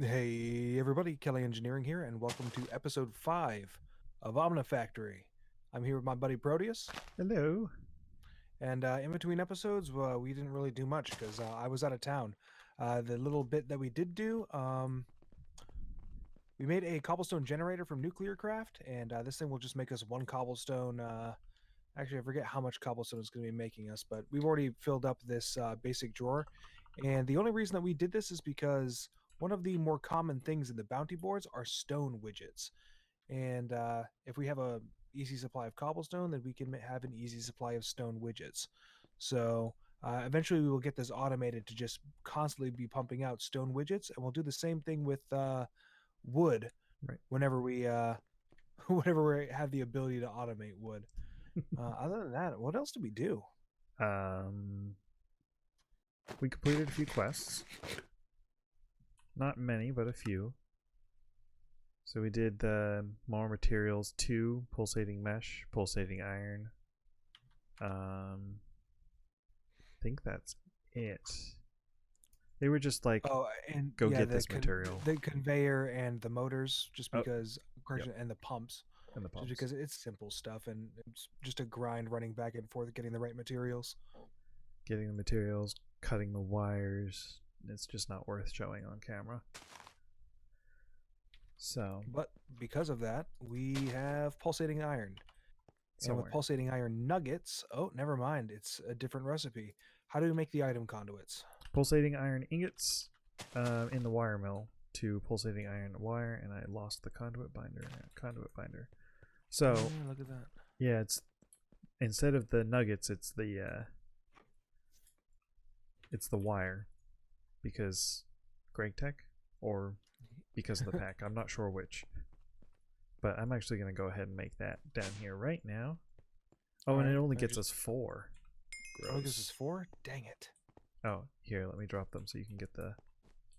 Hey everybody, Kelly Engineering here, and welcome to episode 5 of Omnifactory. I'm here with my buddy Proteus, Hello. and in between episodes, we didn't really do much because I was out of town. The little bit that we did do, we made a cobblestone generator from nuclear craft, and this thing will just make us one cobblestone. Actually, I forget how much cobblestone it's going to be making us, but we've already filled up this basic drawer. And the only reason that we did this is because one of the more common things in the bounty boards are stone widgets. And if we have a easy supply of cobblestone, then we can have an easy supply of stone widgets. So eventually we will get this automated to just constantly be pumping out stone widgets, and we'll do the same thing with wood Right. whenever we whenever we have the ability to automate wood. Other than that, what else did we do? We completed a few quests. Not many, but a few. So we did the more materials 2, pulsating mesh, pulsating iron. I think that's it. They were just like, And go yeah, get this material. the conveyor and the motors, just Oh, because, yep. and the pumps, And the just pumps. because it's simple stuff and it's just a grind running back and forth, getting the right materials. Getting the materials, cutting the wires. It's just not worth showing on camera. So, But because of that, we have pulsating iron. And with somewhere. pulsating iron nuggets, oh, never mind, it's a different recipe. How do we make the item conduits? Pulsating iron ingots in the wire mill to pulsating iron wire, and I lost the conduit binder. So Yeah, look at that. yeah, it's instead of the nuggets, it's the wire, because Gregtech, or because of the pack. I'm not sure which, but I'm actually going to go ahead and make that down here right now. Oh, and it only gets us 4. Oh, this is 4? Dang it. Oh, here, let me drop them so you can get the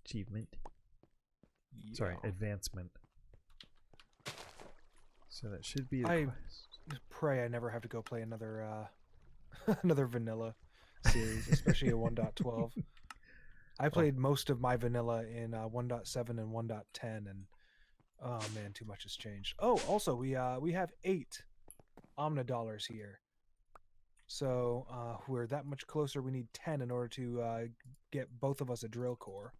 achievement. Yeah. Sorry, advancement. So that should be the quest. Pray I never have to go play another another vanilla series, especially a 1.12. I played most of my vanilla in 1.7 and 1.10, and oh man, too much has changed. Oh, also we have 8 Omna dollars here. So we're that much closer. We need 10 in order to get both of us a drill core.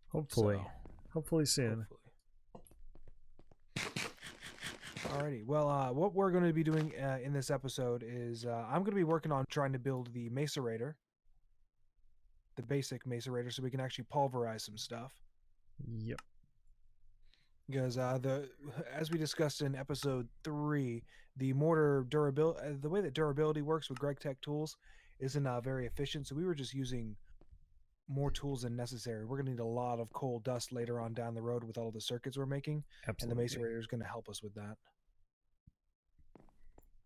Hopefully. Hopefully soon. Hopefully. Alrighty. Well, what we're going to be doing in this episode is I'm going to be working on trying to build the macerator, the basic macerator, so we can actually pulverize some stuff. Yep. Because as we discussed in episode 3, the mortar durability, the way that durability works with Gregtech tools isn't very efficient. So we were just using more tools than necessary. We're going to need a lot of coal dust later on down the road with all the circuits we're making. Absolutely. And the macerator is going to help us with that.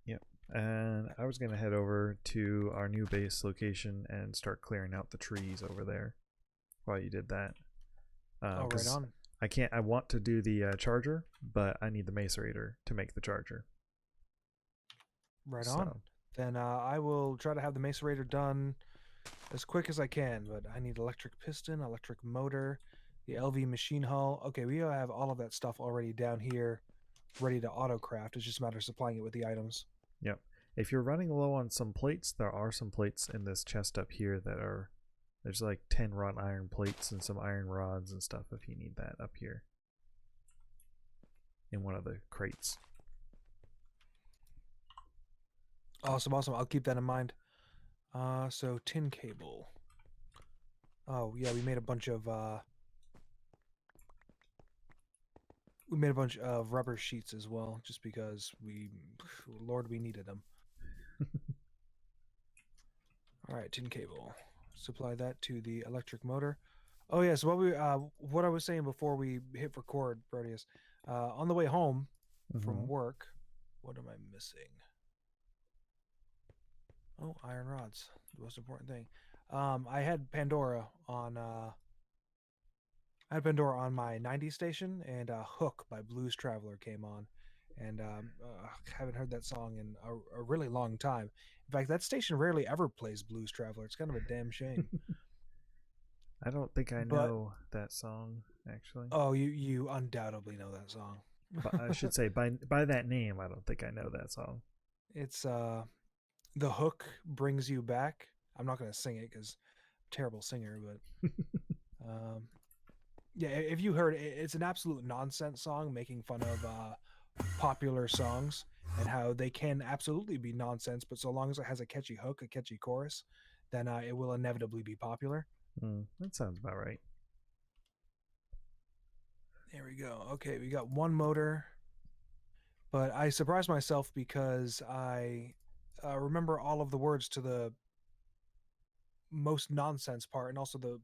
Yep. And I was going to head over to our new base location and start clearing out the trees over there while you did that. Right on. I want to do the charger, but I need the macerator to make the charger. Right on. Then I will try to have the macerator done as quick as I can, but I need electric piston, electric motor, the LV machine hull. Okay, we have all of that stuff already down here ready to autocraft. It's just a matter of supplying it with the items. Yep. If you're running low on some plates, there are some plates in this chest up here that are, there's like 10 wrought iron plates and some iron rods and stuff if you need that up here in one of the crates. Awesome. I'll keep that in mind. So tin cable. Oh yeah, we made a bunch of rubber sheets as well, just because Lord, we needed them. All right, tin cable. Supply that to the electric motor. Oh yeah, so what I was saying before we hit record, Proteus, on the way home from work, what am I missing? Oh, iron rods, the most important thing. I had Pandora on my 90 station, and Hook by Blues Traveler came on, and haven't heard that song in a really long time. In fact, that station rarely ever plays Blues Traveler. It's kind of a damn shame. I don't think I But know that song actually. oh, you undoubtedly know that song. But I should say by that name, I don't think I know that song. It's the hook brings you back. I'm not gonna sing it because terrible singer, but yeah, if you heard it, it's an absolute nonsense song making fun of popular songs and how they can absolutely be nonsense, but so long as it has a catchy hook, a catchy chorus, then it will inevitably be popular. That sounds about right. There we go. Okay, we got one motor, but I surprised myself because I remember all of the words to the most nonsense part and also the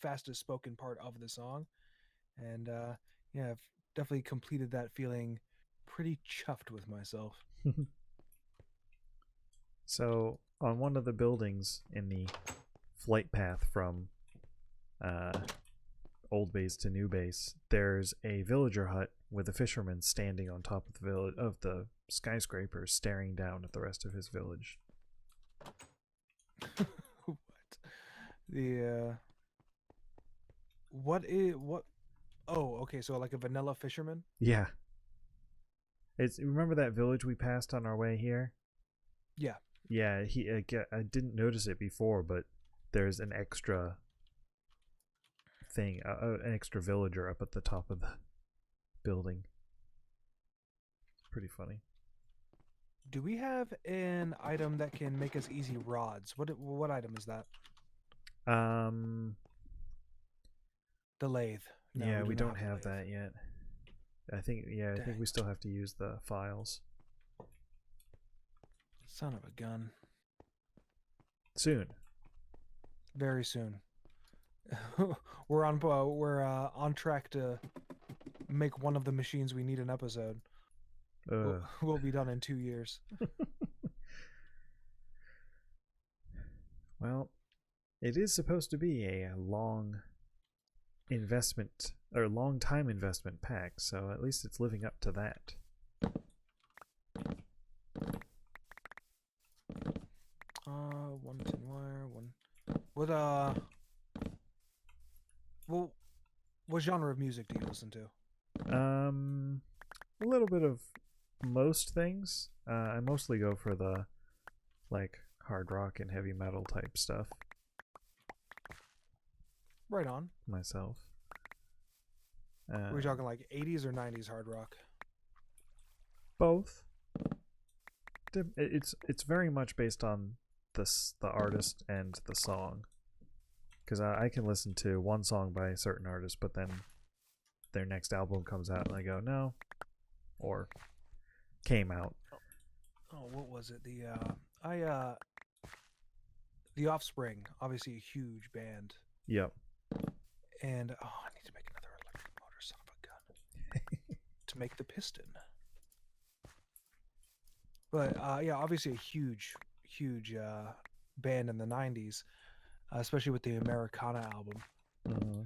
fastest spoken part of the song. And yeah, I've definitely completed that feeling pretty chuffed with myself. So on one of the buildings in the flight path from old base to new base, there's a villager hut with a fisherman standing on top of the skyscraper, staring down at the rest of his village. What? The what? Oh, okay. So like a vanilla fisherman. Yeah, remember that village we passed on our way here? Yeah. Yeah, I didn't notice it before, but there's an extra thing, an extra villager up at the top of the building. Pretty funny. Do we have an item that can make us easy rods? What item is that? The lathe. No, Yeah, we do not don't have the lathe. that yet. I think I think we still have to use the files. Son of a gun. Soon. Very soon. we're on track to make one of the machines we need an episode. We'll be done in 2 years. Well, it is supposed to be a long investment or long time investment pack, so at least it's living up to that. One tin wire, one. What genre of music do you listen to? A little bit of most things. I mostly go for the like hard rock and heavy metal type stuff. Right on. Myself. Are we talking like 80s or 90s hard rock? Both. It's very much based on the artist and the song. Because I can listen to one song by a certain artist, but then their next album comes out and I go, no. Or came out. Oh, what was it? The Offspring, obviously a huge band. Yep. And I need to make another electric motor, son of a gun. To make the piston. But yeah, obviously a huge band in the 90s, especially with the Americana album. Mm-hmm.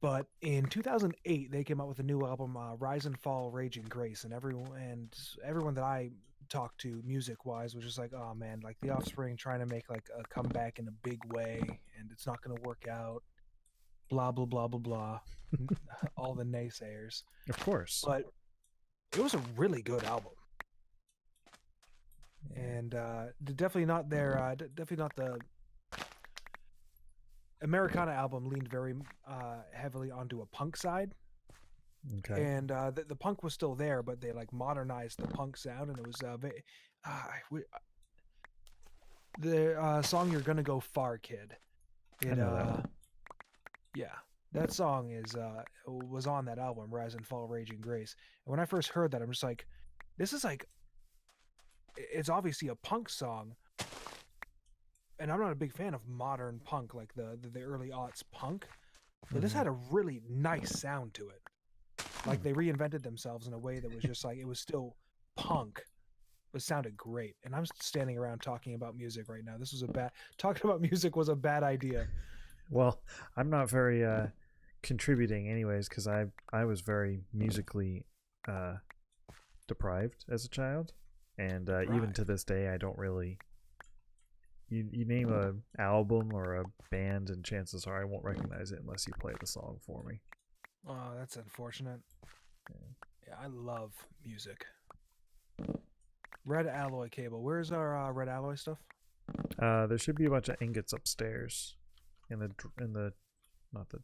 But in 2008, they came out with a new album, Rise and Fall, Raging Grace, and everyone that I talked to, music-wise, was just like, oh man, like the Offspring trying to make like a comeback in a big way, and it's not going to work out. Blah blah blah blah blah. All the naysayers. Of course. But it was a really good album. And definitely not the Americana album leaned very heavily onto a punk side. Okay. And the punk was still there, but they like modernized the punk sound, and it was the song "You're Gonna Go Far, Kid." I know that one. Yeah, that song was on that album, Rise and Fall, Raging Grace. And when I first heard that, I'm just like, this is like, it's obviously a punk song, and I'm not a big fan of modern punk, like the early aughts punk, but this had a really nice sound to it. Like they reinvented themselves in a way that was just like, it was still punk, but sounded great. And I'm standing around talking about music right now. Talking about music was a bad idea. Well, I'm not very contributing anyways, because I was very musically deprived as a child, and even to this day I don't really you name a album or a band, and chances are I won't recognize it unless you play the song for me. Oh, that's unfortunate. Yeah, I love music. Red alloy cable. Where's our red alloy stuff? There should be a bunch of ingots upstairs, in the not the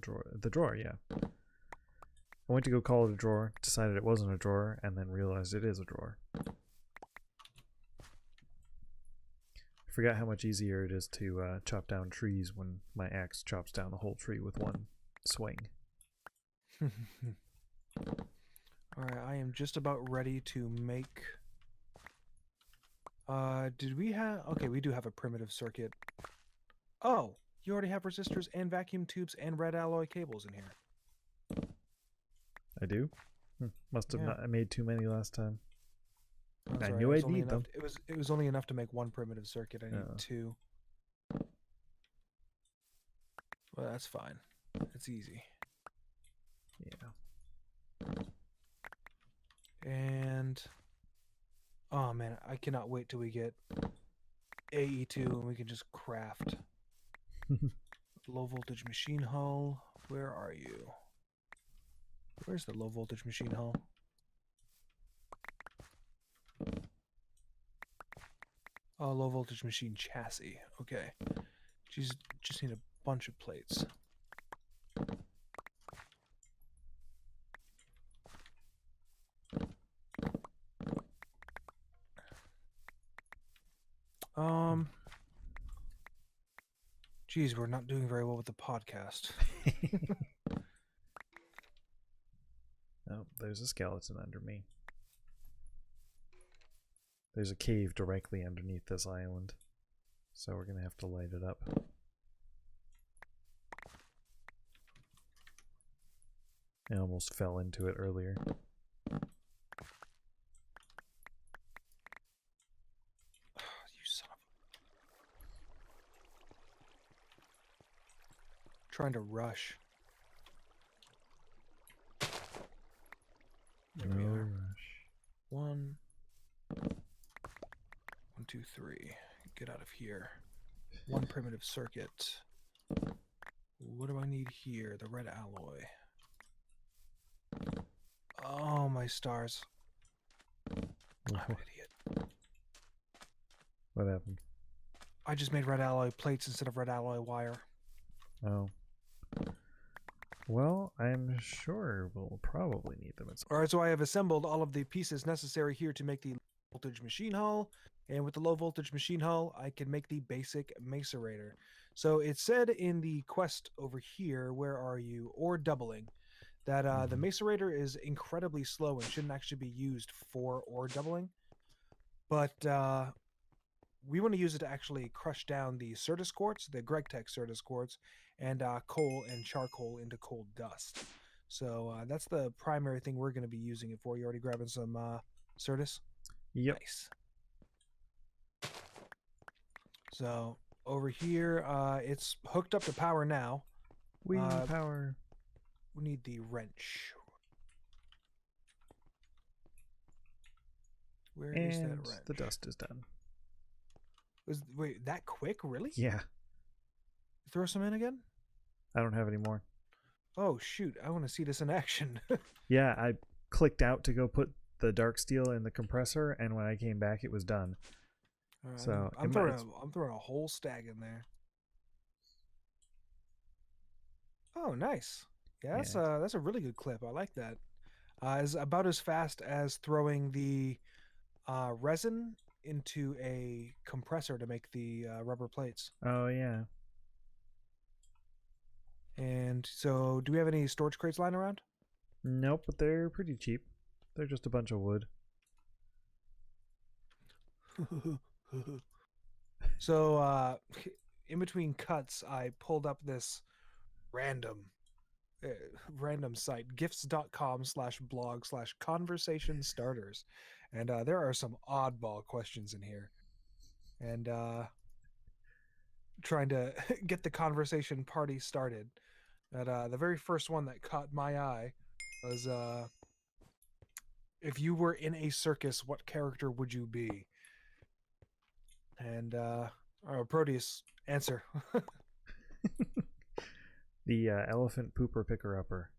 drawer. The drawer, yeah. I went to go call it a drawer, decided it wasn't a drawer, and then realized it is a drawer. I forgot how much easier it is to chop down trees when my axe chops down the whole tree with one swing. Alright, I am just about ready to make... did we have... Okay, we do have a primitive circuit. Oh! You already have resistors and vacuum tubes and red alloy cables in here. I do? Must have not made too many last time. Oh, I sorry, knew I'd need enough, them. It was only enough to make one primitive circuit. I need two. Well, that's fine. It's easy. Yeah. And... Oh man, I cannot wait till we get AE2 and we can just craft. Low voltage machine hull. Where are you? Where's the low voltage machine hull? Oh, low voltage machine chassis. Okay. Just need a bunch of plates. Geez, we're not doing very well with the podcast. Oh, there's a skeleton under me. There's a cave directly underneath this island, so we're gonna have to light it up. I almost fell into it earlier. You son of a... Trying to rush. There we are. One, 2, 3. Get out of here. One primitive circuit. What do I need here? The red alloy. Oh, my stars. I'm an idiot. What happened? I just made red alloy plates instead of red alloy wire. Oh. Well, I'm sure we'll probably need them. Alright, so I have assembled all of the pieces necessary here to make the low voltage machine hull. And with the low voltage machine hull, I can make the basic macerator. So it said in the quest over here, where are you? Ore doubling. That the macerator is incredibly slow and shouldn't actually be used for ore doubling. But we want to use it to actually crush down the Certus quartz, the Gregtech Certus quartz, and coal and charcoal into coal dust. So that's the primary thing we're going to be using it for. You already grabbing some Certus? Yep. Nice. So over here, it's hooked up to power now. Power. We need the wrench. Where is that wrench? The dust is done. Wait, that quick? Really? Yeah. Throw some in again? I don't have any more. Oh, shoot. I want to see this in action. Yeah, I clicked out to go put the dark steel in the compressor, and when I came back, it was done. Right, So I'm throwing a whole stack in there. Oh, nice. Yeah, that's a really good clip. I like that. It's about as fast as throwing the resin into a compressor to make the rubber plates. Oh, yeah. And so, do we have any storage crates lying around? Nope, but they're pretty cheap. They're just a bunch of wood. So, in between cuts, I pulled up this random site, gifts.com/blog/conversation starters. And there are some oddball questions in here. And trying to get the conversation party started. But the very first one that caught my eye was, if you were in a circus, what character would you be? And Proteus, answer. The elephant pooper picker upper.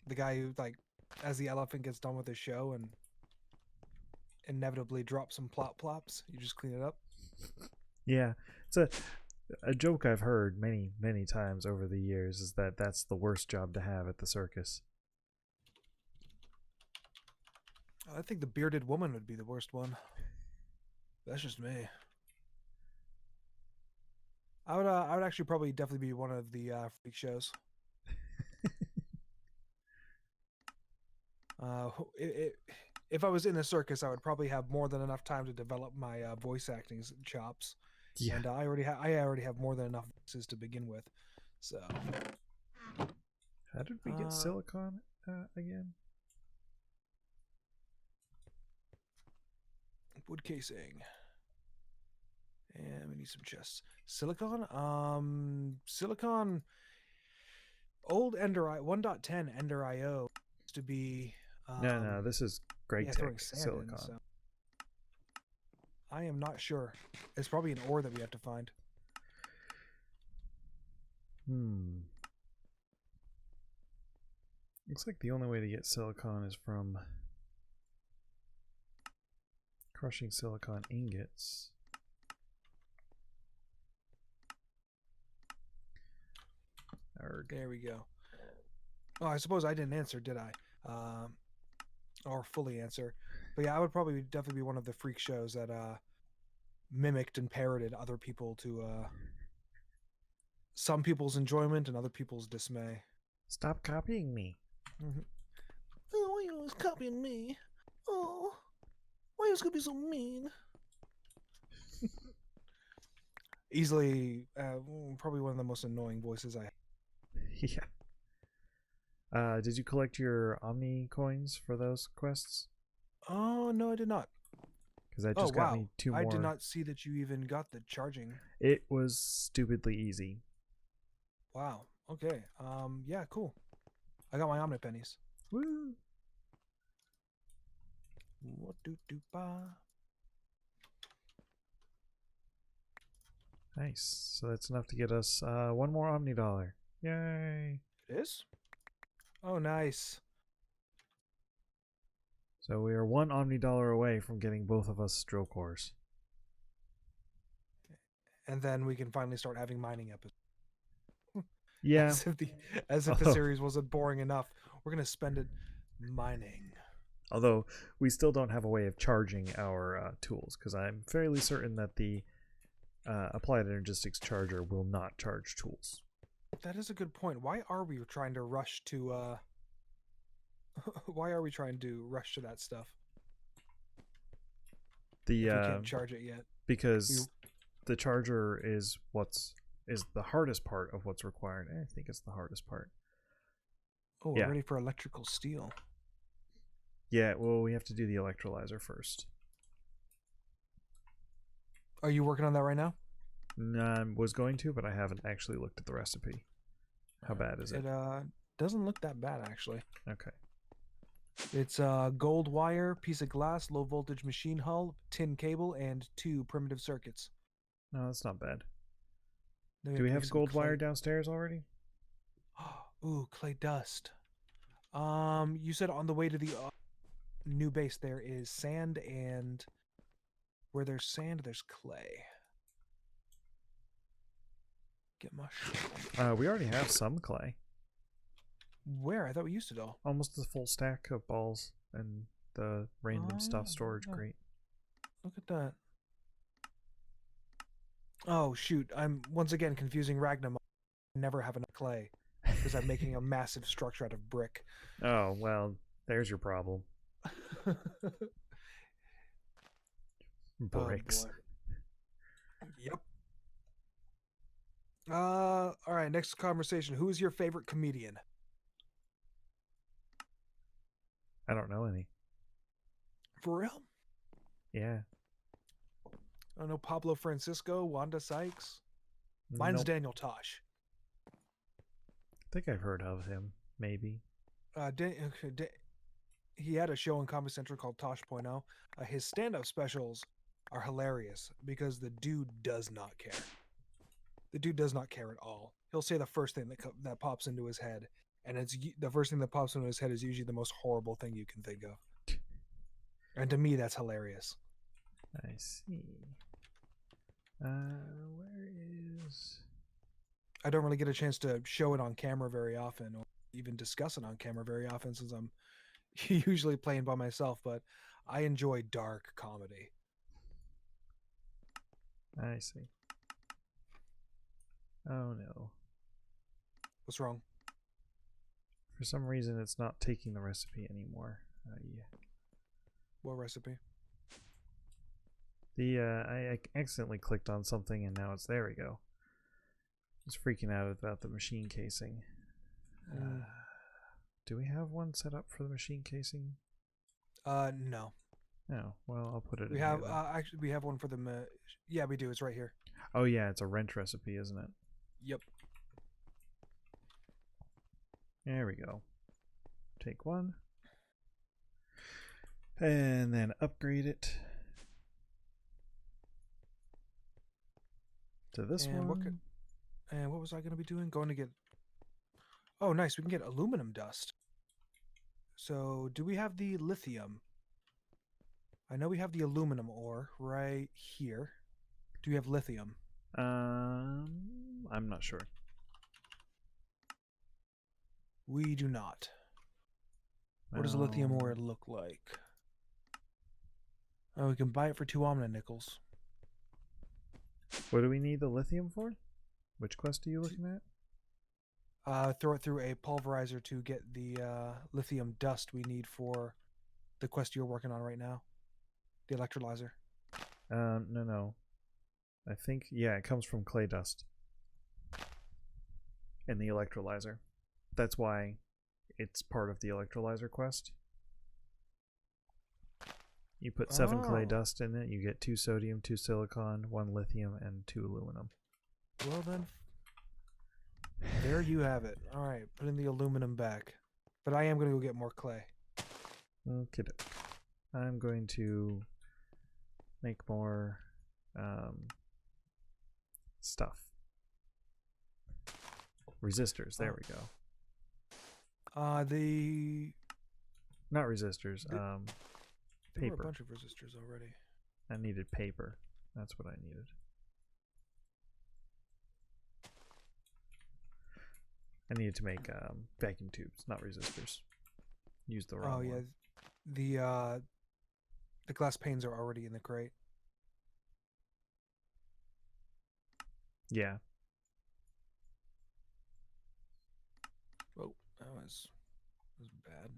The guy who, like, as the elephant gets done with his show and inevitably drops some plop plops, you just clean it up. Yeah, it's a joke I've heard many times over the years is that that's the worst job to have at the circus. I think the bearded woman would be the worst one. That's just me. I would actually probably definitely be one of the freak shows. If I was in a circus, I would probably have more than enough time to develop my voice acting chops. Yeah. And I already have more than enough voices to begin with. So. How did we get silicon again? Wood casing. And we need some chests. Silicon? Silicon. Old EnderIO 1.10 EnderIO used to be. No, this is Gregtech silicon. In, so. I am not sure. It's probably an ore that we have to find. Looks like the only way to get silicon is from crushing silicon ingots. There we go. Oh, I suppose I didn't answer, did I? Or fully answer. But yeah, I would probably definitely be one of the freak shows that mimicked and parroted other people to some people's enjoyment and other people's dismay. Stop copying me. Mm-hmm. Oh, why are you always copying me? Oh, why are you gonna be so mean? Easily, probably one of the most annoying voices I have. Yeah. Did you collect your Omni coins for those quests? Oh, no, I did not. Because that just got me 2 more. I did not see that you even got the charging. It was stupidly easy. Wow. Okay. Yeah, cool. I got my Omni pennies. Woo! What do ba? Nice. So that's enough to get us 1 more Omni dollar. Yay! It is? Oh, nice. So we are 1 Omni dollar away from getting both of us drill cores. And then we can finally start having mining episodes. Yeah. As if the series wasn't boring enough. We're going to spend it mining. Although we still don't have a way of charging our tools, because I'm fairly certain that the Applied Energistics charger will not charge tools. That is a good point. Why are we trying to rush to why are we trying to rush to that stuff? We can't charge it yet. Because the charger is the hardest part of what's required. I think it's the hardest part. Oh, we're ready for electrical steel. Yeah, well, we have to do the electrolyzer first. Are you working on that right now? No, I was going to, but I haven't actually looked at the recipe. How bad is it? It doesn't look that bad, actually. Okay. It's gold wire, piece of glass, low voltage machine hull, tin cable, and 2 primitive circuits. No, that's not bad. Do we have gold wire downstairs already? Ooh, clay dust. You said on the way to the new base there is sand, and where there's sand, there's clay. Get mushroom. We already have some clay. Where? I thought we used it all. Almost a full stack of balls and the random stuff storage crate. Look at that. Oh, shoot. I'm once again confusing Ragnum. I never have enough clay because I'm making a massive structure out of brick. Oh, well, there's your problem. Bricks. Oh, yep. All right, next conversation. Who is your favorite comedian? I don't know any. For real? Yeah. I don't know Pablo Francisco, Wanda Sykes. Mine's Daniel Tosh. I think I've heard of him, maybe. he had a show on Comedy Central called Tosh.0. His stand-up specials are hilarious because the dude does not care. The dude does not care at all. He'll say the first thing that pops into his head, and it's the first thing that pops into his head is usually the most horrible thing you can think of. And to me, that's hilarious. I see. Where is... I don't really get a chance to show it on camera very often, or even discuss it on camera very often, since I'm usually playing by myself, but I enjoy dark comedy. I see. Oh no. What's wrong? For some reason, it's not taking the recipe anymore. Yeah. What recipe? I accidentally clicked on something and now it's there. We go. I was freaking out about the machine casing. Do we have one set up for the machine casing? No. No. Well, I'll put it. We have actually we have one for the. Yeah, we do. It's right here. Oh yeah, it's a wrench recipe, isn't it? Yep. There we go. Take one. And then upgrade it to this and one. What was I going to be doing? Going to get... Oh, nice. We can get aluminum dust. So, do we have the lithium? I know we have the aluminum ore right here. Do we have lithium? I'm not sure. We do not. What does lithium ore look like? Oh, we can buy it for 2 omni nickels. What do we need the lithium for? Which quest are you looking at? Throw it through a pulverizer to get the lithium dust we need for the quest you're working on right now. The electrolyzer. No. I think, yeah, it comes from clay dust. And the electrolyzer. That's why it's part of the electrolyzer quest. You put 7 clay dust in it, you get 2 sodium, 2 silicon, 1 lithium, and 2 aluminum. Well then, there you have it. Alright, putting the aluminum back. But I am going to go get more clay. Okay. I'm going to make more stuff. Resistors, there we go. Not resistors, there were paper. a bunch of resistors already. I needed paper. That's what I needed. I needed to make vacuum tubes, not resistors. Use the wrong one. The glass panes are already in the crate. Yeah. Oh, that was bad.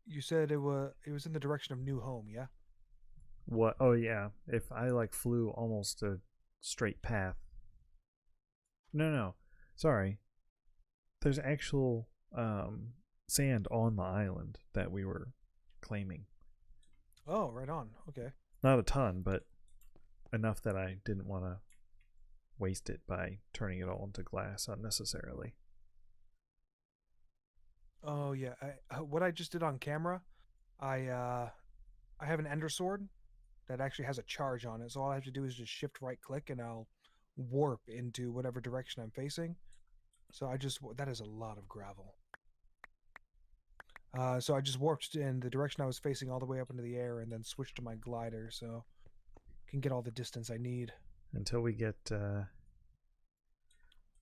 You said it was in the direction of New Home, yeah? What? Oh yeah. If I like flew almost a straight path. No. Sorry. There's actual sand on the island that we were claiming. Oh, right on. Okay. Not a ton, but enough that I didn't want to waste it by turning it all into glass unnecessarily. Oh yeah. What I just did on camera, I have an ender sword that actually has a charge on it. So all I have to do is just shift right click and I'll warp into whatever direction I'm facing. So that is a lot of gravel. So I just warped in the direction I was facing all the way up into the air and then switched to my glider so I can get all the distance I need. Until we get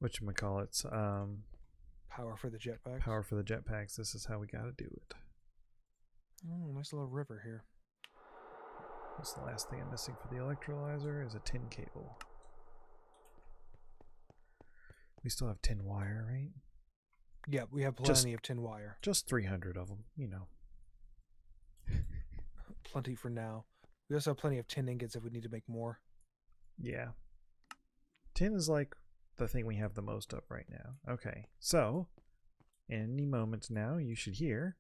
whatchamacallits, power for the jetpacks. Power for the jetpacks. This is how we gotta do it. Oh, nice little river here. What's the last thing I'm missing for the electrolyzer is a tin cable. We still have tin wire, right? Yeah, we have plenty of tin wire. Just 300 of them, you know. Plenty for now. We also have plenty of tin ingots if we need to make more. Yeah. Tin is like the thing we have the most of right now. Okay, so any moment now you should hear.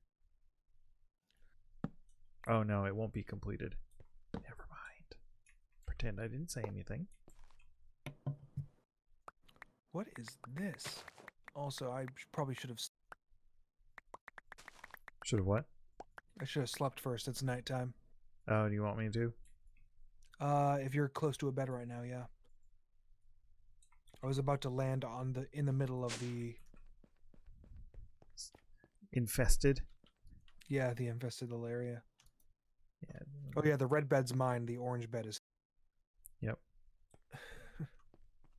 Oh no, it won't be completed. Never mind. Pretend I didn't say anything. What is this? Also, I probably should have. Should have what? I should have slept first. It's nighttime. Oh, do you want me to? If you're close to a bed right now, yeah. I was about to land in the middle of the Infested? the infested little area. Yeah. Oh yeah, the red bed's mine. The orange bed is. Yep.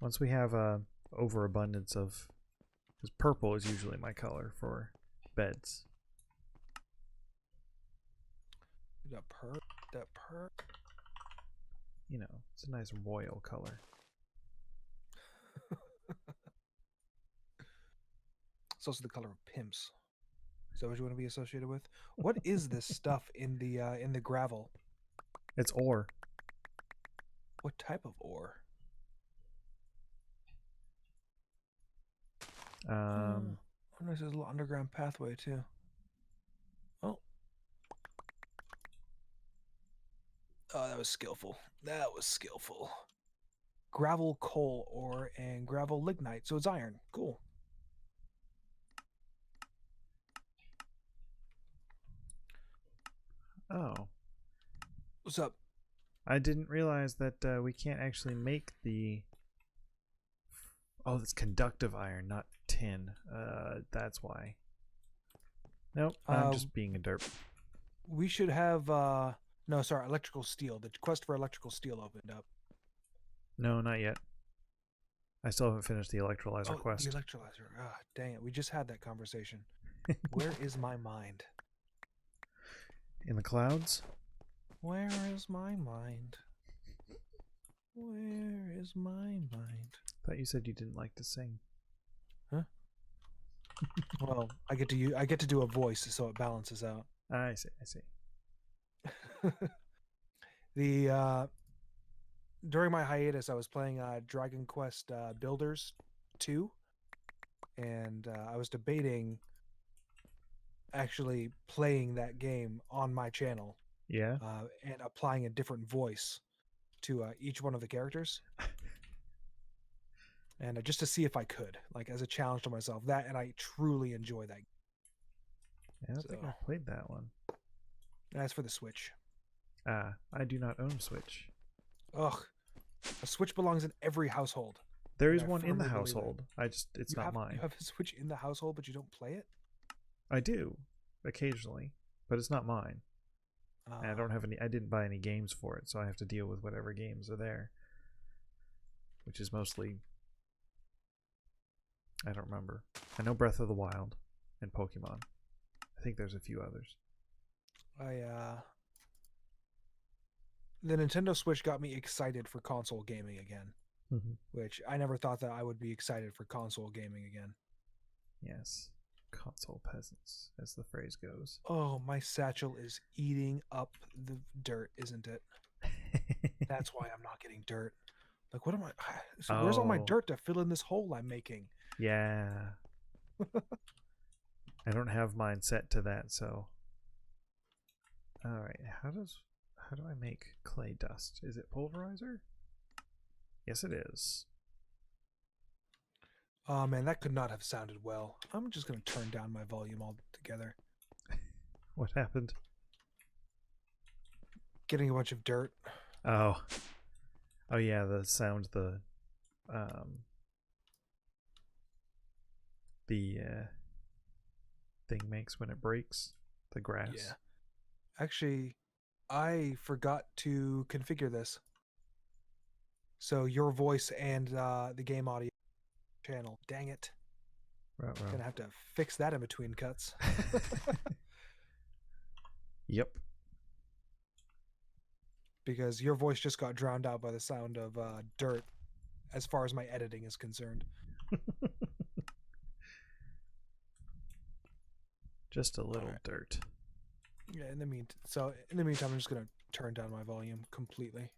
Once we have a overabundance of, because purple is usually my color for beds. That perk. You know, it's a nice royal color. It's also the color of pimps. Is that what you want to be associated with? What is this stuff in the gravel? It's ore. What type of ore? Oh, there's a little underground pathway too. Oh. Oh, that was skillful. That was skillful. Gravel coal ore and gravel lignite, so it's iron. Cool. Oh. What's up? I didn't realize that we can't actually make the... Oh, it's conductive iron, not tin. That's why. Nope, I'm just being a derp. We should have... No, sorry, electrical steel. The quest for electrical steel opened up. No, not yet. I still haven't finished the electrolyzer quest. The electrolyzer. Ah, dang it. We just had that conversation. Where is my mind? In the clouds? Where is my mind? Where is my mind? I thought you said you didn't like to sing. Huh? Well, I get to do a voice, so it balances out. I see. I see. During my hiatus, I was playing Dragon Quest Builders 2, and I was debating actually playing that game on my channel. Yeah. And applying a different voice to each one of the characters, and just to see if I could, like, as a challenge to myself. That, and I truly enjoy that. I don't think I played that one. That's for the Switch. I do not own Switch. Ugh, a Switch belongs in every household. There is one in the household. It's not mine. You have a Switch in the household, but you don't play it? I do, occasionally, but it's not mine. And I don't have any. I didn't buy any games for it, so I have to deal with whatever games are there, which is mostly. I don't remember. I know Breath of the Wild and Pokemon. I think there's a few others. The Nintendo Switch got me excited for console gaming again, which I never thought that I would be excited for console gaming again. Yes. Console peasants, as the phrase goes. Oh, my satchel is eating up the dirt, isn't it? That's why I'm not getting dirt. Like, what am I? So where's all my dirt to fill in this hole I'm making? Yeah. I don't have mine set to that, so. All right. How do I make clay dust? Is it pulverizer? Yes, it is. Oh man, that could not have sounded well. I'm just going to turn down my volume altogether. What happened? Getting a bunch of dirt. Oh yeah, the sound the thing makes when it breaks, the grass. Yeah. Actually, I forgot to configure this. So your voice and the game audio channel. Dang it. Right. Gonna have to fix that in between cuts. Yep. Because your voice just got drowned out by the sound of dirt, as far as my editing is concerned. Just a little dirt. Yeah, in the meantime, I'm just gonna turn down my volume completely.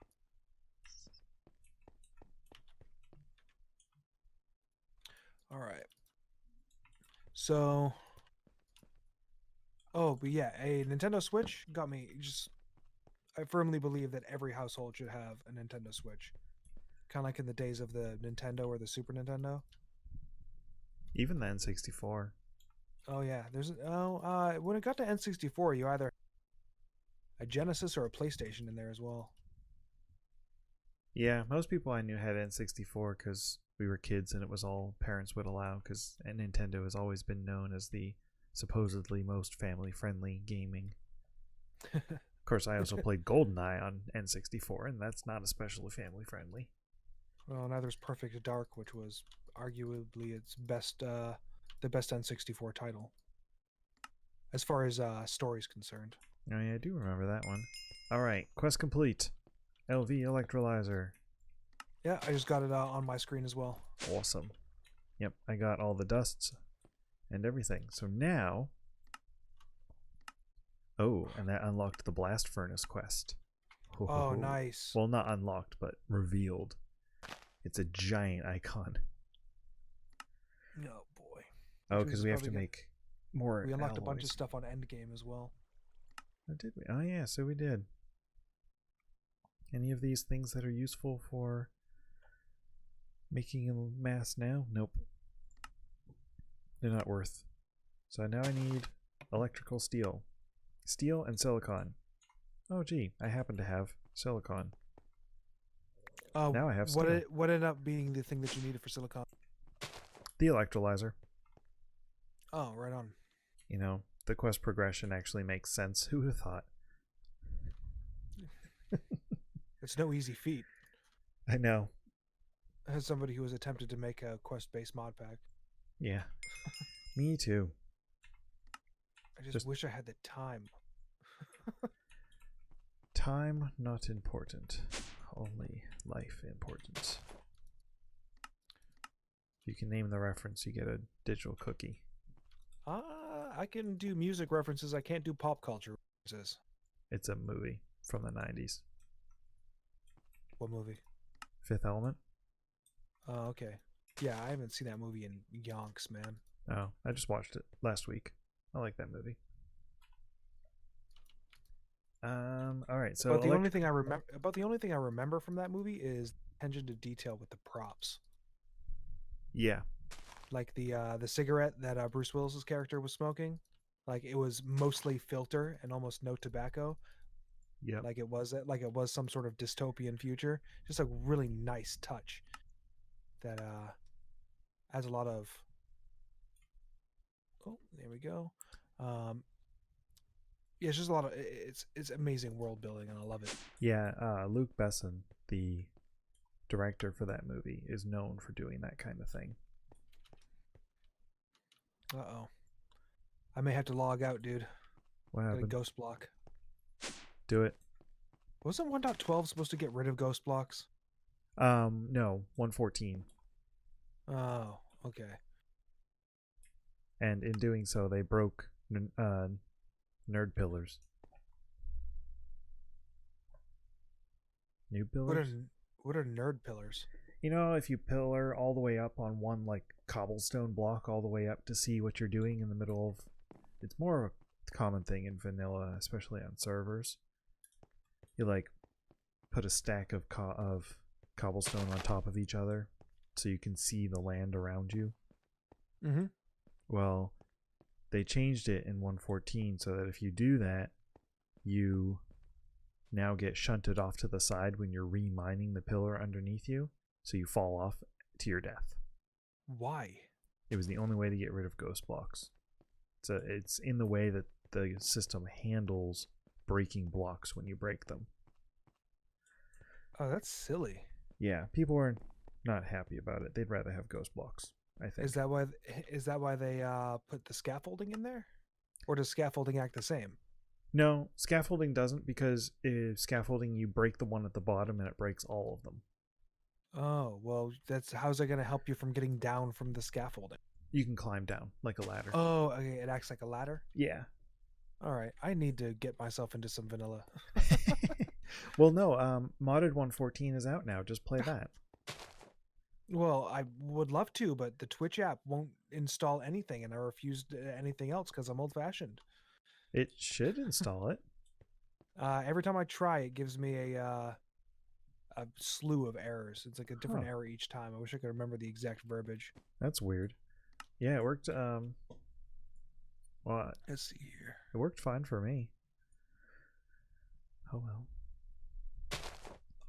All right. So, but yeah, a Nintendo Switch got me I firmly believe that every household should have a Nintendo Switch. Kind of like in the days of the Nintendo or the Super Nintendo. Even the N64. Oh yeah, when it got to N64, you either a Genesis or a PlayStation in there as well. Yeah, most people I knew had N64 because we were kids and it was all parents would allow, because Nintendo has always been known as the supposedly most family-friendly gaming. Of course, I also played GoldenEye on N64, and that's not especially family-friendly. Well, now there's Perfect Dark, which was arguably its best, the best N64 title, as far as story's concerned. Oh yeah, I do remember that one. Alright, quest complete. LV Electrolyzer. Yeah, I just got it on my screen as well. Awesome. Yep, I got all the dusts and everything. So now... Oh, and that unlocked the Blast Furnace quest. Oh, nice. Well, not unlocked, but revealed. It's a giant icon. No, boy. Oh, because we have to make more We unlocked alloys. a bunch of stuff on Endgame as well. Oh, did we? Oh, yeah, so we did. Any of these things that are useful for making a mass now? Nope. They're not worth. So now I need electrical steel. Steel and silicon. Oh, gee, I happen to have silicon. Now I have steel. What ended up being the thing that you needed for silicon? The electrolyzer. Oh, right on. You know, the quest progression actually makes sense. Who would have thought? It's no easy feat. I know. As somebody who has attempted to make a quest-based mod pack. Yeah. Me too. I just wish I had the time. Time not important. Only life important. If you can name the reference, you get a digital cookie. I can do music references. I can't do pop culture references. It's a movie from the 90s. What movie? Fifth Element? Oh, okay. Yeah, I haven't seen that movie in yonks, man. Oh, I just watched it last week. I like that movie. All right. So but the only thing I remember from that movie is attention to detail with the props. Yeah. Like the cigarette that Bruce Willis's character was smoking, like it was mostly filter and almost no tobacco. Yeah. Like it was some sort of dystopian future. Just a really nice touch that adds a lot of. Oh, there we go. Yeah, it's just a lot of it's amazing world building, and I love it. Yeah, Luc Besson, the director for that movie, is known for doing that kind of thing. Uh-oh. I may have to log out, dude. What Got a happened? ghost block. Do it. Wasn't 1.12 supposed to get rid of ghost blocks? No, 1.14. Oh, okay. And in doing so, they broke nerd pillars. New pillars? What are nerd pillars? You know, if you pillar all the way up on one like cobblestone block all the way up to see what you're doing in the middle of, it's more of a common thing in vanilla, especially on servers. You like put a stack of cobblestone on top of each other so you can see the land around you. Mm-hmm. Well, they changed it in 1.14 so that if you do that, you now get shunted off to the side when you're remining the pillar underneath you, so you fall off to your death. Why? It was the only way to get rid of ghost blocks. So it's in the way that the system handles breaking blocks when you break them. Oh, that's silly. Yeah, people are not happy about it. They'd rather have ghost blocks, I think. Is that why they put the scaffolding in there? Or does scaffolding act the same? No, scaffolding doesn't, because if scaffolding, you break the one at the bottom and it breaks all of them. Oh, well, how's that going to help you from getting down from the scaffolding? You can climb down like a ladder. Oh, okay, it acts like a ladder? Yeah. All right, I need to get myself into some vanilla. Well, no, modded 1.14 is out now. Just play that. Well, I would love to, but the Twitch app won't install anything, and I refused anything else because I'm old-fashioned. It should install it. Every time I try, it gives me a slew of errors. It's like a different error each time. I wish I could remember the exact verbiage. That's weird. Yeah, it worked. Well, Let's see here. it worked fine for me. Oh well.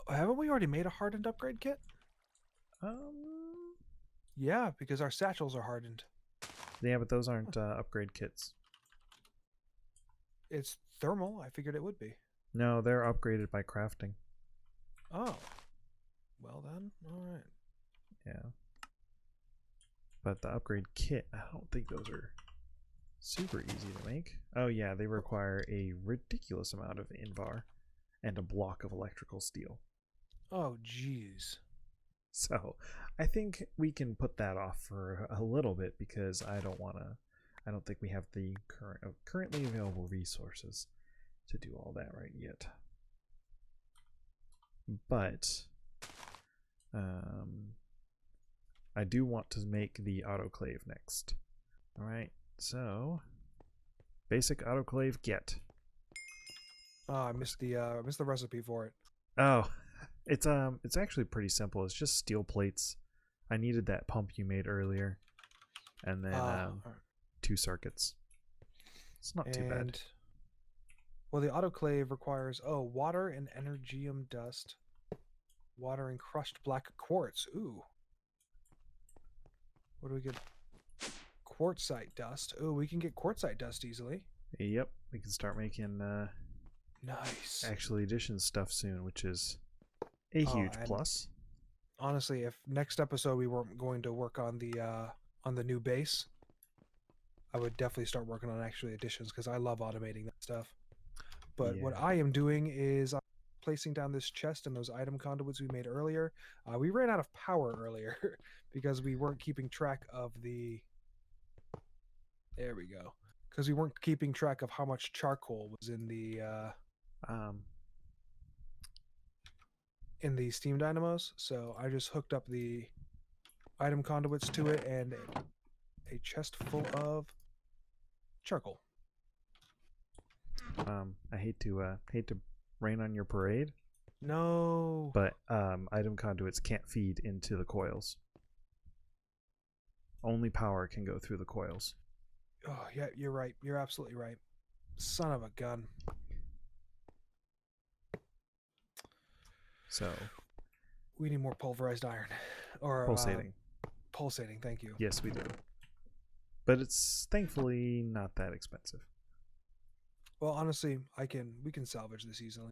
Haven't we already made a hardened upgrade kit? Um. Yeah, because our satchels are hardened. Yeah, but those aren't upgrade kits. It's thermal. I figured it would be. No, they're upgraded by crafting. Oh. Well then, all right. Yeah. But the upgrade kit, I don't think those are super easy to make. Oh yeah, they require a ridiculous amount of invar and a block of electrical steel. Oh, jeez. So I think we can put that off for a little bit because I don't think we have the currently available resources to do all that right yet. But I do want to make the autoclave next. All right, so basic autoclave get. Oh, I missed the recipe for it. Oh, it's actually pretty simple. It's just steel plates. I needed that pump you made earlier, and then 2 circuits. It's not too bad. Well, the autoclave requires water and energium dust, water and crushed black quartz. Ooh, what do we get? Quartzite dust. Oh, we can get quartzite dust easily. Yep, we can start making nice actual edition stuff soon, which is a huge plus. Honestly, if next episode we weren't going to work on the new base, I would definitely start working on actual editions because I love automating that stuff. But Yeah. what I am doing is I'm placing down this chest and those item conduits we made earlier. We ran out of power earlier because we weren't keeping track of the. There we go. Because we weren't keeping track of how much charcoal was in the steam dynamos, so I just hooked up the item conduits to it and a chest full of charcoal. I hate to rain on your parade. No. But item conduits can't feed into the coils. Only power can go through the coils. Oh yeah, you're right. You're absolutely right. Son of a gun. So we need more pulverized iron, or pulsating. Pulsating. Thank you. Yes, we do. But it's thankfully not that expensive. Well, honestly, we can salvage this easily.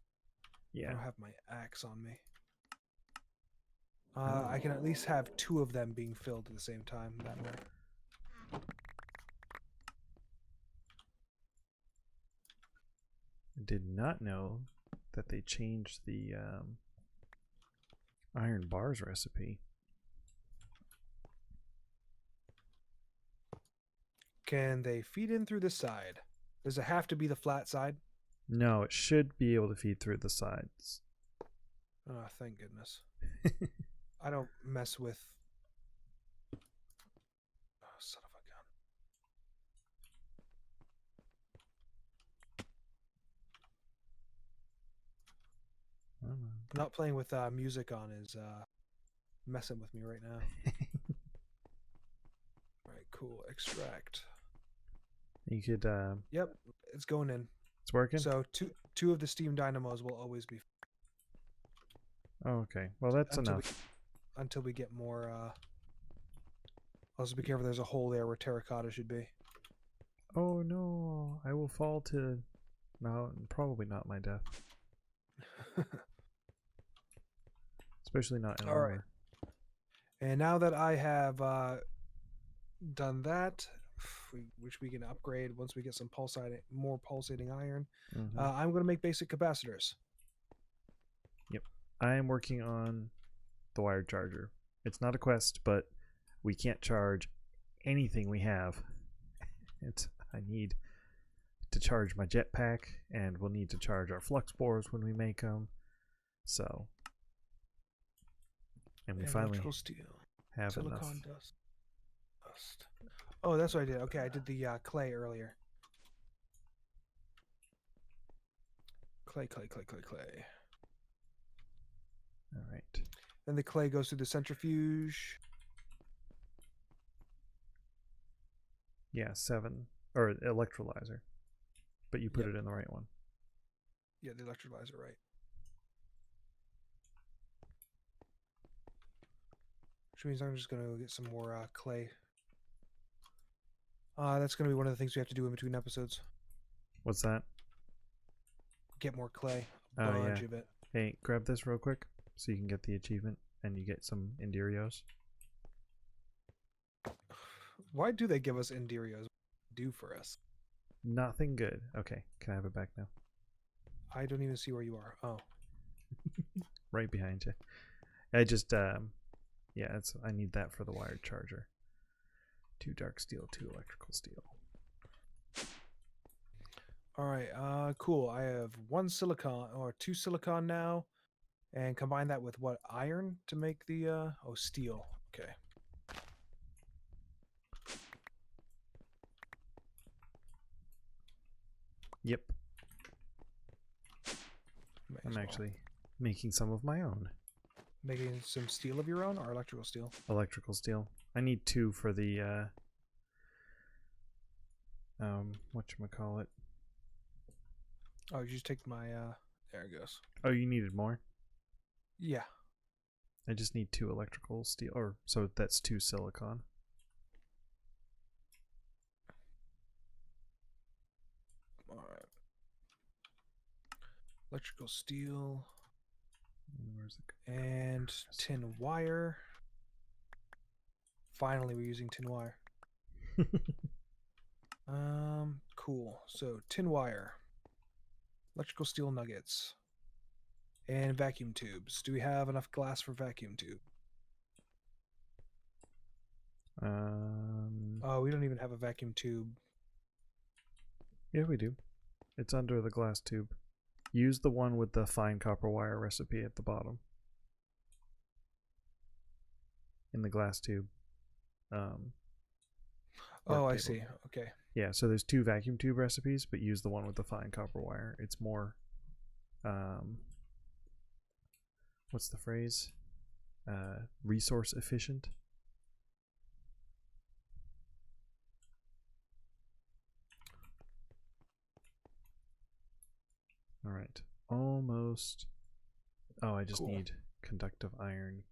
Yeah. I don't have my axe on me. I can at least have 2 of them being filled at the same time that way. I did not know that they changed the iron bars recipe. Can they feed in through the side? Does it have to be the flat side? No, it should be able to feed through the sides. Oh, thank goodness. I don't mess with... Oh, son of a gun. Not playing with music on is messing with me right now. Alright, cool. Extract. You could... Yep, it's going in. It's working? So two of the steam dynamos will always be... Oh, okay. Well, that's enough. Until we get more... Also be careful, there's a hole there where terracotta should be. Oh no, I will fall to... No, probably not my death. Especially not in armor. Alright. And now that I have done that, which we can upgrade once we get some more pulsating iron, I'm going to make basic capacitors. Yep. I am working on the wired charger. It's not a quest, but we can't charge anything we have. I need to charge my jetpack, and we'll need to charge our flux bores when we make them. So, and we finally have silicon enough. Dust. Oh, that's what I did. Okay, I did the clay earlier. Clay. All right. Then the clay goes through the centrifuge. Yeah, 7 or electrolyzer, but you put Yep. it in the right one. Yeah, the electrolyzer, right. Which means I'm just going to get some more clay. That's going to be one of the things we have to do in between episodes. What's that? Get more clay. A Oh, bunch yeah. of it. Hey, grab this real quick so you can get the achievement and you get some EnderIOs. Why do they give us EnderIOs? Do for us? Nothing good. Okay, can I have it back now? I don't even see where you are. Oh. Right behind you. I just, yeah, I need that for the wired charger. 2 dark steel, 2 electrical steel. All right. Cool. I have 1 silicon or 2 silicon now, and combine that with what, iron to make the steel. Okay. Yep. I'm actually making some of my own. Making some steel of your own, or electrical steel? Electrical steel. I need 2 for the whatchamacallit. Oh, you just take my there it goes. Oh, you needed more? Yeah. I just need 2 electrical steel, or so that's 2 silicon. All right. Electrical steel. Where's the and tin wire. Finally, we're using tin wire. Cool. So tin wire, electrical steel nuggets, and vacuum tubes. Do we have enough glass for vacuum tube? Oh, we don't even have a vacuum tube. Yeah, we do. It's under the glass tube. Use the one with the fine copper wire recipe at the bottom. In the glass tube. Oh, I see. Okay. Yeah, so there's 2 vacuum tube recipes, but use the one with the fine copper wire. It's more, what's the phrase? Resource efficient. All right, almost. Oh, I just need conductive iron.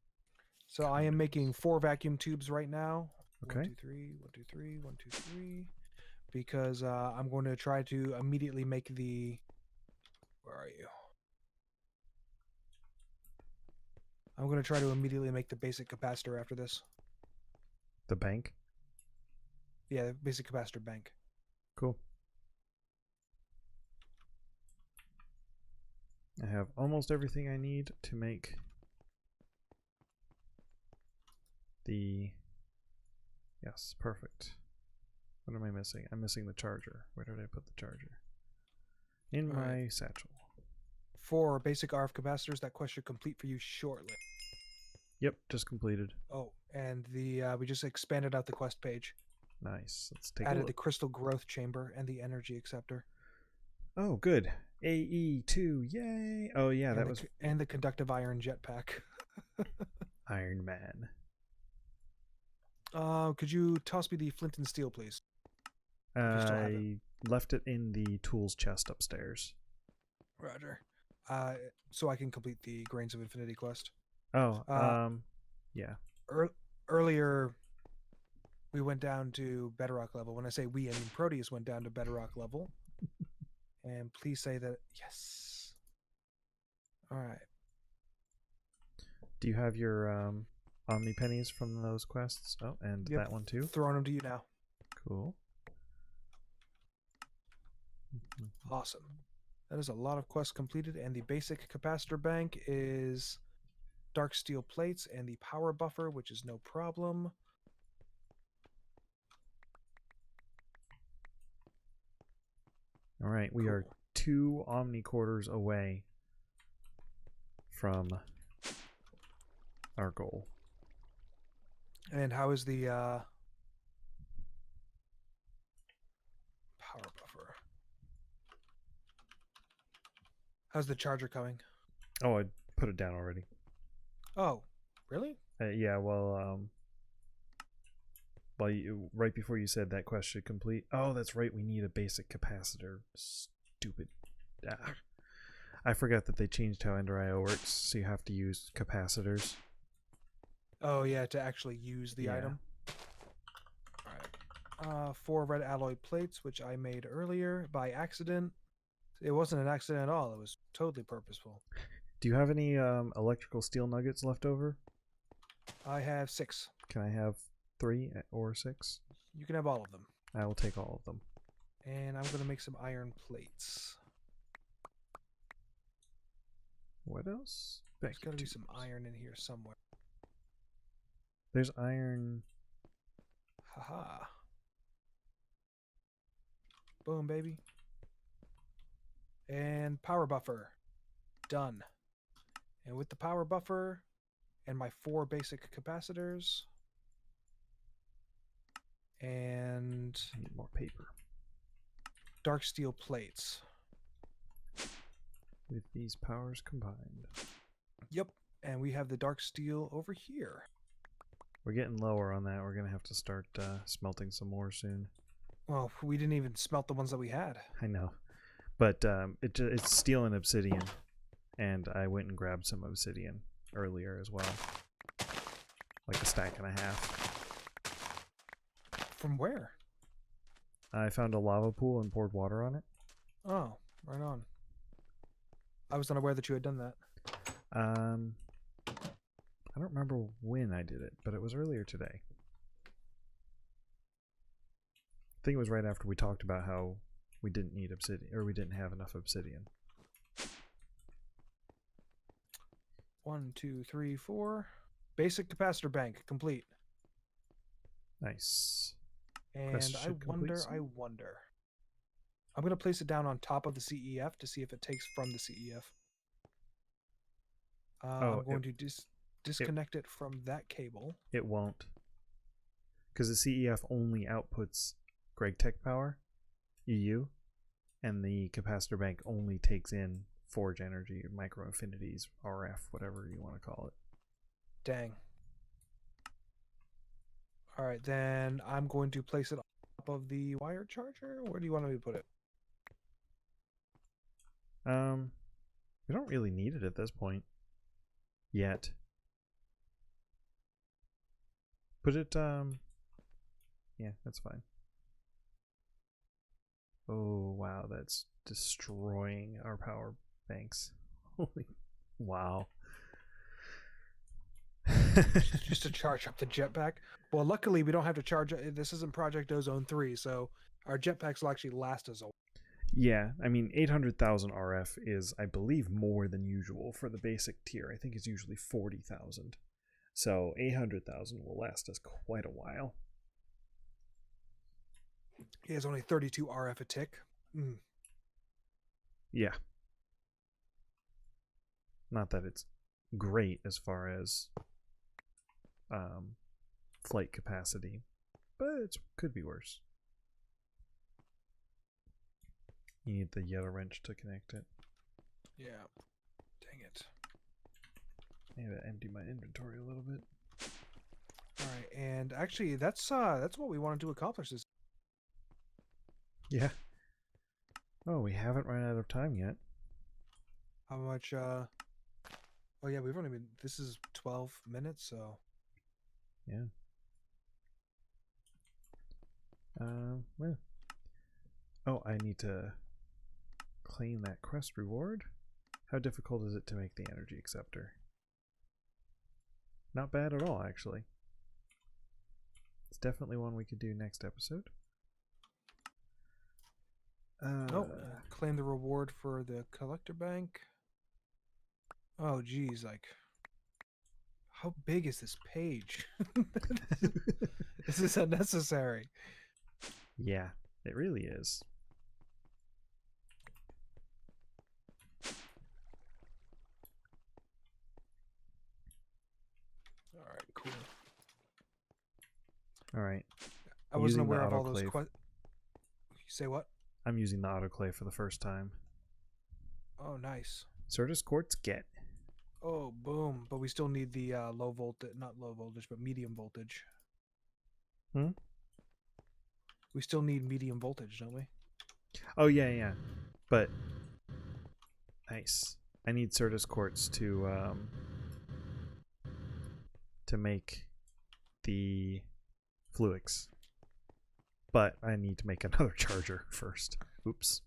So I am making 4 vacuum tubes right now. Okay. 1, 2, 3, 1, 2, 3, 1, 2, 3. Because I'm going to try to immediately make the. Where are you? I'm going to try to immediately make the basic capacitor after this. The bank? Yeah, the basic capacitor bank. Cool. I have almost everything I need to make the... Yes, perfect. What am I missing? I'm missing the charger. Where did I put the charger? In my satchel. 4 basic RF capacitors. That quest should complete for you shortly. Yep, just completed. Oh, and the we just expanded out the quest page. Nice. Let's take a look. Added the crystal growth chamber and the energy acceptor. Oh, good. AE2, yay! Oh yeah, and that was... And the conductive iron jetpack. Iron Man. Could you toss me the flint and steel, please? I left it in the tools chest upstairs. Roger. So I can complete the Grains of Infinity quest. Oh, yeah. Earlier, we went down to bedrock level. When I say we, I mean Proteus went down to bedrock level. And please say that yes. All right. Do you have your Omni pennies from those quests? Oh, and that one too. Throwing them to you now. Cool. Awesome. That is a lot of quests completed, and the basic capacitor bank is dark steel plates and the power buffer, which is no problem. All right, we are 2 omnicorders away from our goal. And how is the power buffer? How's the charger coming? Oh, I put it down already. Oh, really? Yeah, well, right before you said that quest should complete. Oh, that's right. We need a basic capacitor. Stupid. Ah. I forgot that they changed how EnderIO works, so you have to use capacitors. Oh yeah, to actually use the item. All right. 4 red alloy plates, which I made earlier by accident. It wasn't an accident at all. It was totally purposeful. Do you have any electrical steel nuggets left over? I have 6. Can I have 3 or 6? You can have all of them. I will take all of them. And I'm going to make some iron plates. What else? There's got to be some iron in here somewhere. There's iron. Haha. Boom, baby. And power buffer. Done. And with the power buffer and my 4 basic capacitors. And I need more paper. Dark steel plates. With these powers combined. Yep. And we have the dark steel over here. We're getting lower on that. We're going to have to start smelting some more soon. Well, we didn't even smelt the ones that we had. I know. But it's steel and obsidian. And I went and grabbed some obsidian earlier as well. Like a stack and a half. From where? I found a lava pool and poured water on it. Oh, right on. I was unaware that you had done that. I don't remember when I did it, but it was earlier today. I think it was right after we talked about how we didn't need obsidian, or we didn't have enough obsidian. 1, 2, 3, 4. Basic capacitor bank complete. Nice. And I wonder. I'm going to place it down on top of the CEF to see if it takes from the CEF. I'm going to disconnect it from that cable. It won't. Because the CEF only outputs Gregtech power, EU, and the capacitor bank only takes in Forge energy, micro infinities, RF, whatever you want to call it. Dang. All right, then I'm going to place it on top of the wire charger. Where do you want me to put it? We don't really need it at this point. Yet. Put it, yeah, that's fine. Oh, wow, that's destroying our power banks. Holy, wow. Just to charge up the jetpack. Well, luckily we don't have to charge. This isn't Project Ozone 3, so our jetpacks will actually last us a while. Yeah, I mean, 800,000 RF is, I believe, more than usual for the basic tier. I think it's usually 40,000. So 800,000 will last us quite a while. He has only 32 RF a tick. Yeah. Not that it's great as far as flight capacity, but it could be worse. You need the yellow wrench to connect it. Yeah. Dang it. I need to empty my inventory a little bit. All right, and actually, that's what we wanted to accomplish this. Yeah. Oh, we haven't run out of time yet. How much? Oh yeah, we've only been. This is 12 minutes, so. Yeah. Well. Oh, I need to claim that quest reward. How difficult is it to make the energy acceptor? Not bad at all, actually. It's definitely one we could do next episode. Claim the reward for the collector bank. Oh, geez, like, how big is this page? This is unnecessary. Yeah, it really is. All right, cool. All right. I wasn't aware of all those questions. You say what? I'm using the autoclave for the first time. Oh, nice. Certus quartz get. Oh, boom. But we still need the low voltage, not low voltage, but medium voltage. Hmm? We still need medium voltage, don't we? Oh, yeah, yeah. But, nice. I need Certus quartz to make the Fluix. But I need to make another charger first. Oops.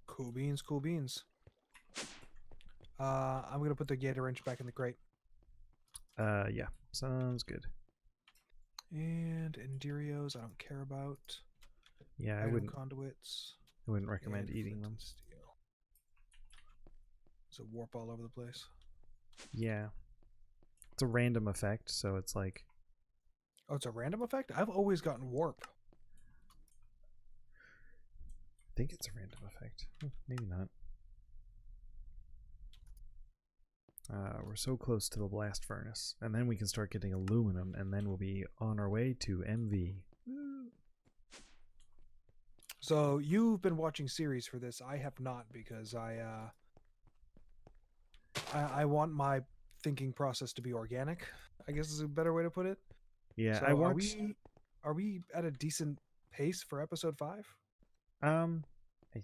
Cool beans, cool beans. I'm gonna put the gator wrench back in the crate. Yeah. Sounds good. And EnderIOs, I don't care about. Yeah, I Item wouldn't conduits. recommend And eating flint them. and steel. There's a warp all over the place. Yeah. It's a random effect, so it's like... Oh, it's a random effect? I've always gotten warp. I think it's a random effect. Maybe not. We're so close to the blast furnace. And then we can start getting aluminum, and then we'll be on our way to MV. So you've been watching series for this. I have not, because I want my thinking process to be organic, I guess is a better way to put it. Yeah, So I watched... are we at a decent pace for episode 5? I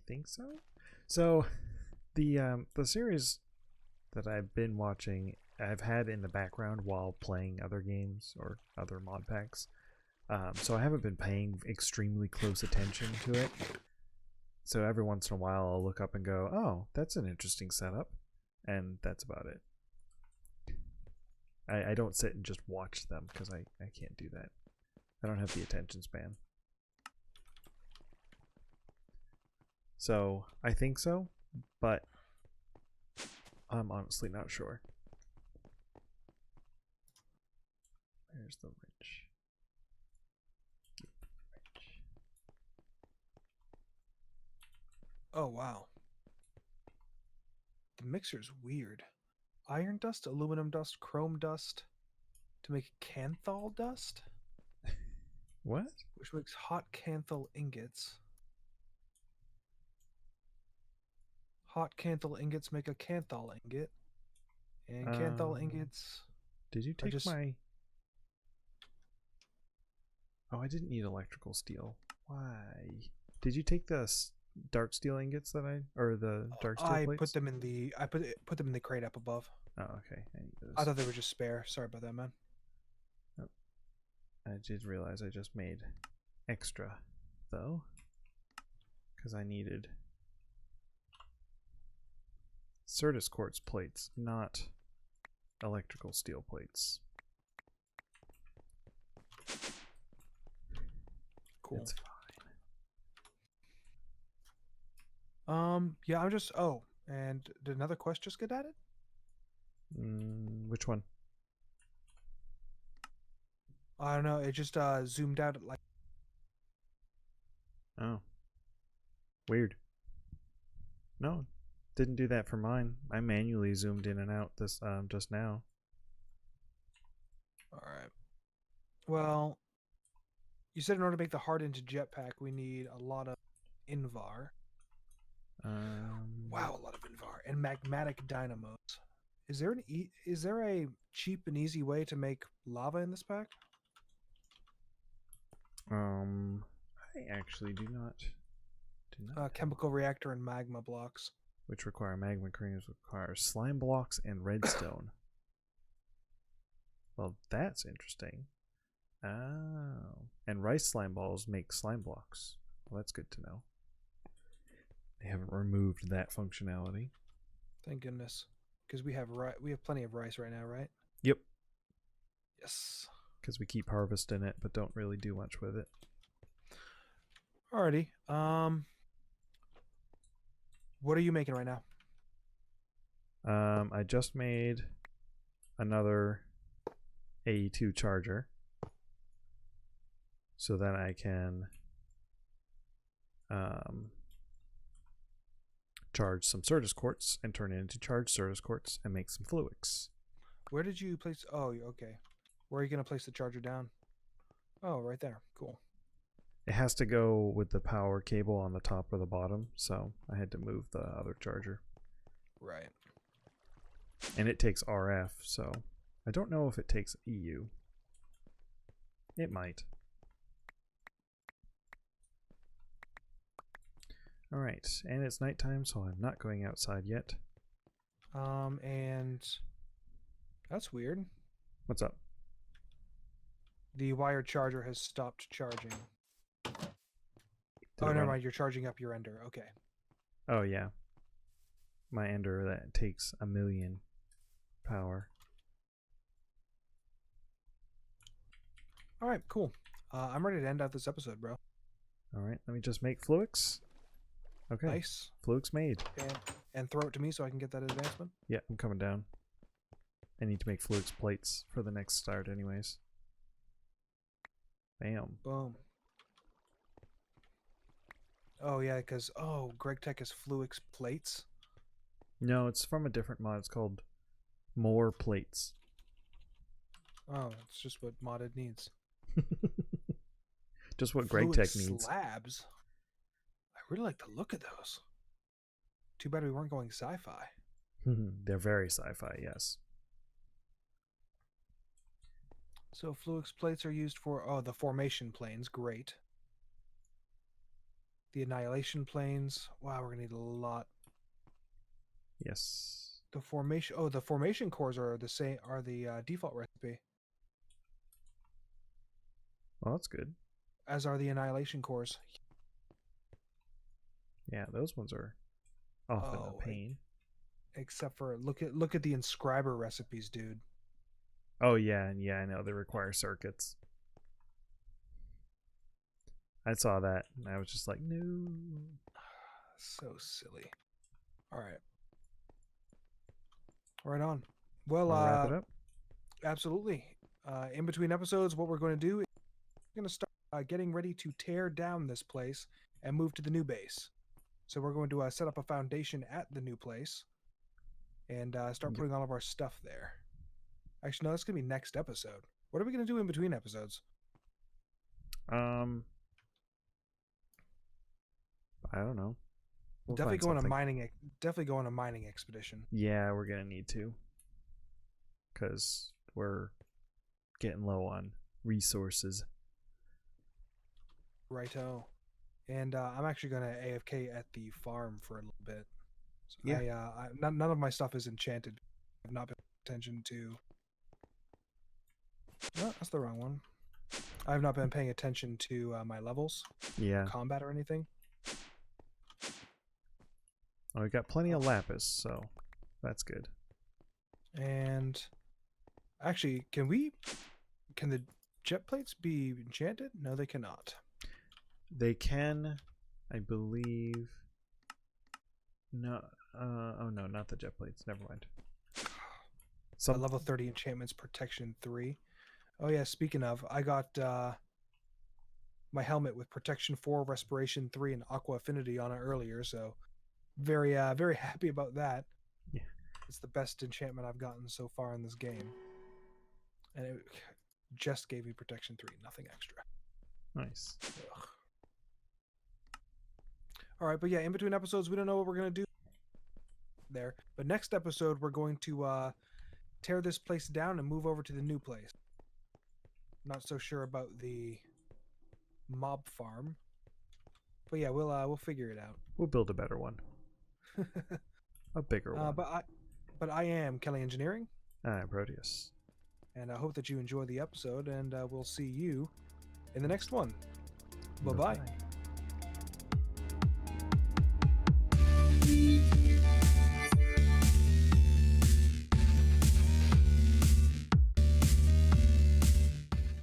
think so. So, the series that I've been watching, I've had in the background while playing other games or other mod packs. So I haven't been paying extremely close attention to it. So every once in a while I'll look up and go, oh, that's an interesting setup. And that's about it. I don't sit and just watch them because I can't do that. I don't have the attention span. So I think so, but I'm honestly not sure. There's the wrench. Oh, wow. The mixer's weird. Iron dust, aluminum dust, chrome dust to make canthal dust? What? Which makes hot canthal ingots. Hot canthal ingots make a canthal ingot. And canthal ingots... Did you take my... Oh, I didn't need electrical steel. Why? Did you take the dark steel ingots that or the dark steel plates? put them in the put them in the crate up above. Oh, okay. I need those. I thought they were just spare. Sorry about that, man. Oh. I did realize I just made extra though, because I needed Certus quartz plates, not electrical steel plates. Cool. It's fine. Yeah, I'm just... Oh, and did another quest just get added? Which one? I don't know. It just zoomed out at like... Oh. Weird. No, didn't do that for mine. I manually zoomed in and out this just now. Alright. Well, you said in order to make the hardened jetpack, we need a lot of Invar. Wow, a lot of Invar. And magmatic dynamos. Is there a cheap and easy way to make lava in this pack? I actually do not. Chemical reactor and magma blocks. Which require magma creams, require slime blocks and redstone. Well, that's interesting. Oh. And rice slime balls make slime blocks. Well, that's good to know. They haven't removed that functionality. Thank goodness. Because we have plenty of rice right now, right? Yep. Yes. Because we keep harvesting it, but don't really do much with it. Alrighty. What are you making right now? I just made another AE2 charger. So then I can charge some Certus quartz and turn it into charged Certus quartz and make some Fluix. Where did you place... Oh, okay. Where are you going to place the charger down? Oh, right there. Cool. It has to go with the power cable on the top or the bottom, so I had to move the other charger. Right. And it takes RF, so I don't know if it takes EU. It might. Alright, and it's nighttime, so I'm not going outside yet. And that's weird. What's up? The wired charger has stopped charging. Did Oh, it never run- mind. You're charging up your Ender. Okay. Oh, yeah. My Ender that takes 1,000,000 power. All right, cool. I'm ready to end out this episode, bro. Alright, let me just make Fluix. Okay, Nice. Fluix made. And throw it to me so I can get that advancement. Yeah, I'm coming down. I need to make Fluix plates for the next start anyways. Bam. Boom. Oh, yeah, because, Gregtech is Fluix plates. No, it's from a different mod. It's called More Plates. Oh, it's just what modded needs. Just what Fluix Gregtech needs. slabs. I really like the look of those. Too bad we weren't going sci-fi. They're very sci-fi, yes. So Fluix plates are used for, the formation planes. Great. The annihilation planes. Wow, we're going to need a lot. Yes. The formation cores are the same, are the default recipe, Well, that's good. as are the annihilation cores. Yeah, those ones are often a pain. Except for look at the inscriber recipes, dude. Oh yeah, and yeah, I know they require circuits. I saw that and I was just like, no. So silly. All right. Right on. Well, Wanna wrap it up? absolutely. In between episodes, what we're going to do is we're going to start getting ready to tear down this place and move to the new base. So we're going to set up a foundation at the new place and start putting all of our stuff there. Actually, no, that's going to be next episode. What are we going to do in between episodes? I don't know. We'll Definitely find something. Definitely go on a mining expedition. Yeah, we're gonna need to, because we're getting low on resources. Righto. And I'm actually going to AFK at the farm for a little bit. So Yeah. none of my stuff is enchanted. I've not been paying attention to... No, that's the wrong one. I've not been paying attention to my levels, Yeah. combat or anything. Oh, we got plenty of lapis, so that's good. And actually, can the jet plates be enchanted? No, they cannot. They can, I believe. No. Oh no, not the jet plates. Never mind. A level 30 enchantments, protection 3. Oh yeah, speaking of, I got my helmet with protection 4, respiration 3, and aqua affinity on it earlier, so very happy about that. Yeah. It's the best enchantment I've gotten so far in this game. And it just gave me protection 3, nothing extra. Nice. Ugh. All right, but yeah, in between episodes, we don't know what we're going to do there. But next episode, we're going to tear this place down and move over to the new place. Not so sure about the mob farm. But yeah, we'll figure it out. We'll build a better one. A bigger one. But I am Kelly Engineering. I'm Proteus. And I hope that you enjoy the episode, and we'll see you in the next one. Bye-bye. Bye-bye.